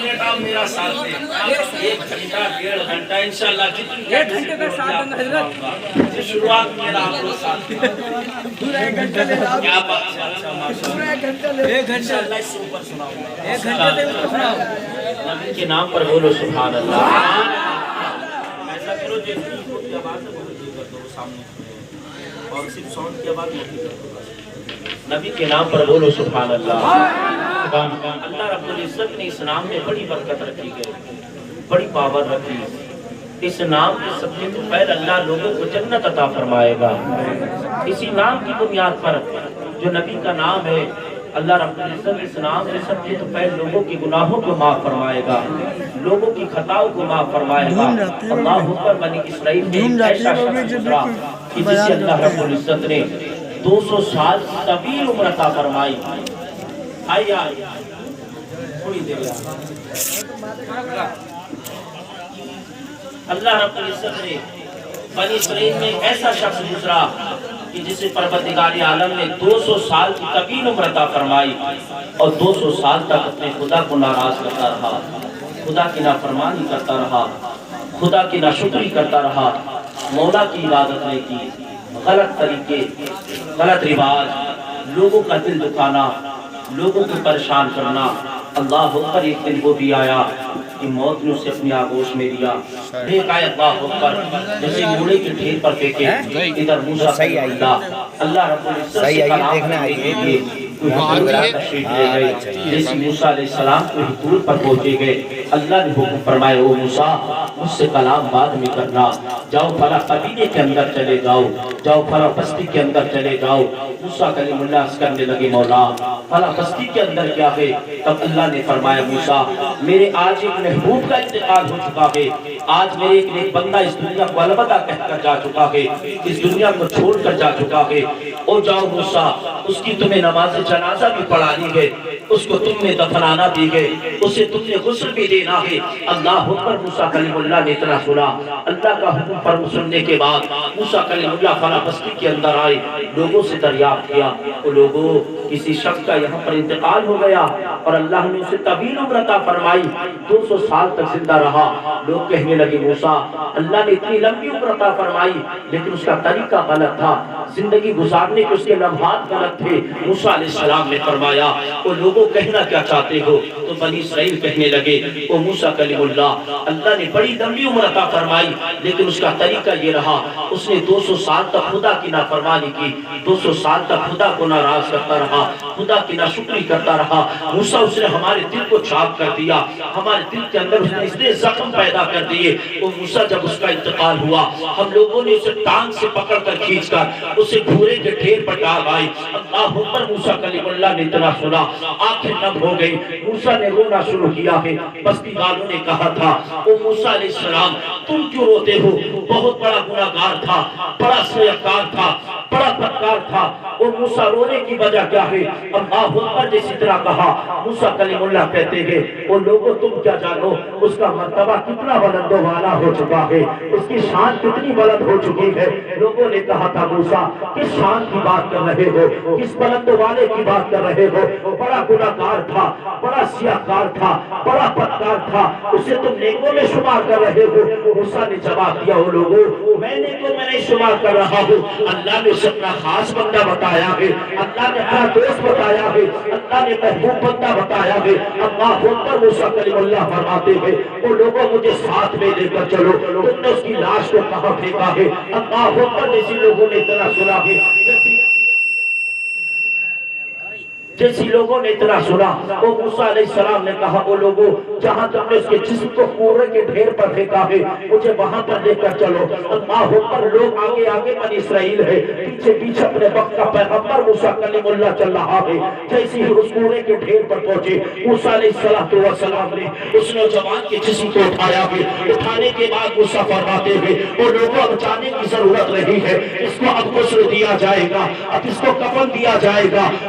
Minute آپ میرا ساتھ دیں، 1 گھنٹہ 1.5 گھنٹہ انشاءاللہ جتنی 1 گھنٹے کا ساتھ دینا حضرت، شروعات میرا آپ کو ساتھ دیں۔ پورا 1 گھنٹہ لے لاؤ، کیا بات ہے، اچھا ماشاءاللہ، پورا 1 گھنٹہ لے، 1 گھنٹہ انشاءاللہ اس سے اوپر سناؤں گا، 1 گھنٹے سے اوپر سناؤ۔ نبی کے نام پر بولو سبحان اللہ۔ ایسا کرو جیسے کی آواز ہے بہت دیر کر دو سامنے اور صرف ساؤنڈ کی آواز نہیں کر دو، نبی کے نام پر بولو سبحان اللہ۔ اللہ رب العزت نے اس نام میں بڑی برکت رکھی ہے، بڑی پاور رکھی۔ اس نام کے سب سے پہلے اللہ لوگوں کو جنت عطا فرمائے گا۔ اسی نام کی بنیاد پر جو نبی کا نام ہے، اللہ رب العزت اس نام سے سب سے پہلے لوگوں کی گناہوں کو معاف فرمائے گا، لوگوں کی خطاؤں کو معاف فرمائے گا۔ اللہ اکبر، بنی اسرائیل میں ایسا شخص گزرا کہ جسے اللہ رب العزت نے 200 سال طویل عمر عطا فرمائی۔ آئیے تھوڑی دیر اللہ رب العزت نے بنی اسرائیل میں ایسا شخص گزرا کہ جسے پروردگار عالم نے 200 سال کی طویل عمر عطا فرمائی اور 200 سال تک اپنے خدا کو ناراض کرتا رہا، خدا کی نافرمانی کرتا رہا، خدا کی ناشکری کرتا رہا، مولا کی عبادت نہیں کی، غلط طریقے، غلط رواج، لوگوں کا دل دکھانا، لوگوں کو پریشان کرنا۔ اللہ اکبر، ایک دن وہ بھی آیا کہ موت نے اسے اپنی آغوش میں دیا، ایک آئے اللہ اکبر جیسے گھوڑے کے ڈھیر پر پھینکے، ادھر موسیٰ صحیح آئی اللہ رب العزت سے کلام کرنے کے لیے تشریف لے گئے۔ جیسے موسیٰ علیہ السلام کو حضور پر پہنچے گئے، اللہ نے حکم فرمائے، او موسیٰ مجھ سے کلام بعد میں کرنا، جاؤ فلاں قبیلے کے اندر چلے جاؤ، جاؤ فلاں بستی کے اندر چلے جاؤ۔ موسیٰ کلیم اللہ عرض کرنے لگے، مولا فلاں بستی کے اندر کیا ہے؟ تب اللہ نے فرمایا، موسیٰ میرے آج ایک محبوب کا انتقال ہو چکا ہے، آج میرے ایک نیک بندہ اس دنیا کو الوداع کہہ کر جا چکا ہے، اس دنیا کو چھوڑ کر جا چکا ہے۔ او جاؤ موسیٰ، اس کی تمہیں نماز جنازہ بھی پڑھانی ہے، اس کو تم نے دفنانا بھی ہے، اسے تم نے غسل بھی دینا ہے۔ اللہ اکبر، موسیٰ کلیم اللہ نے اتنا سنا۔ اللہ کا حکم پر سننے کے بعد موسیٰ کلیم اللہ فلاں بستی کے اندر آئے، لوگوں سے دریافت کیا، او لوگوں کسی شخص کا یہاں پر انتقال ہو گیا اور اللہ نے اسے طویل عمر عطا فرمائی، 200 سال تک زندہ رہا۔ لوگ کہنے لگے، موسیٰ اللہ نے اتنی لمبی عمر عطا فرمائی لیکن اس کا طریقہ غلط تھا، زندگی گزارنے کے اس کے لمحات غلط تھے۔ موسیٰ علیہ السلام نے فرمایا، او لوگوں کہنا کیا چاہتے ہو؟ تو بنی اسرائیل کہنے لگے، او موسیٰ کلیم اللہ، اللہ نے بڑی لمبی عمر عطا فرمائی لیکن اس کا طریقہ یہ رہا، اس نے 200 سال تک خدا کی نافرمانی کی، 200 سال تک خدا کو ناراض کرتا رہا، خدا کی ناشکری کرتا رہا۔ موسیٰ اس نے ہمارے دل کو چاک کر دیا، ہمارے دل کے اندر اس نے اس نے زخم پیدا کر دیے۔ وہ موسیٰ جب اس کا انتقال ہوا، ہم لوگوں نے اسے ٹانگ سے پکڑ کر کھینچ کر اسے گھوڑے کے ڈھیر پر ڈال آئی۔ اللہ اکبر، موسیٰ کلیم اللہ نے اتنا سنا، آنکھیں نم ہو گئی، موسیٰ نے رونا شروع کیا ہے۔ بستی والوں نے کہا تھا، او موسیٰ علیہ السلام تم کیوں روتے ہو؟ بہت بڑا گناہگار تھا، بڑا سیاکار تھا، بڑا بدکار تھا، او موسیٰ رونے کی وجہ کیا ہے؟ اللہ اکبر، جس طرح کہا موسیٰ کلیم اللہ کہتے ہیں، او لوگوں تم کیا جانو اس کا مرتبہ کتنا بلند و والا ہو چکا ہے، اس کی شان کتنی بلند ہو چکی ہے۔ لوگوں نے کہا تھا، موسیٰ کس شان کی بات کر رہے ہو، کس بلند و والے کی بات کر رہے ہو؟ بڑا گناہگار تھا، بڑا سیاکار تھا، بڑا بدکار تھا، اسے تم نیکوں میں شمار کر رہے ہو۔ موسیٰ نے جواب دیا، او لوگوں میں نیکوں میں نہیں شمار کر رہا ہوں، اللہ نے اسے اپنا خاص بندہ بتایا ہے، اللہ نے اپنا دوست بتایا ہے، اللہ نے محبوب بندہ بتایا ہے۔ اللہ اکبر، موسیٰ کلیم اللہ فرماتے ہیں، وہ لوگوں مجھے ساتھ میں لے کر چلو، تم نے اس کی لاش کو کہاں پھینکا ہے؟ اللہ اکبر، جیسی لوگوں نے اتنا سنا ہے، جیسی لوگوں نے اتنا سنا، وہ موسیٰ علیہ السلام نے کہا، وہ لوگوں جہاں تم نے اس کے جسم کو کوڑے کے ڈھیر پر پھینکا ہے مجھے وہاں پر لے کر چلو۔ اللہ اکبر، لوگ آگے آگے بنی اسرائیل ہے، پیچھے پیچھے اپنے وقت کا پیغمبر موسیٰ کلیم اللہ چل رہا ہے۔ جیسے ہی اس کوڑے کے ڈھیر پر پہنچے، موسیٰ علیہ السلام نے اس نوجوان کے جسم کو اٹھایا ہے۔ اٹھانے کے بعد موسیٰ فرماتے ہیں، وہ لوگوں اب جانے کی ضرورت نہیں ہے، اس کو اب غسل دیا جائے گا، اب اس کو کفن دیا جائے گا،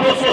200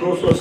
200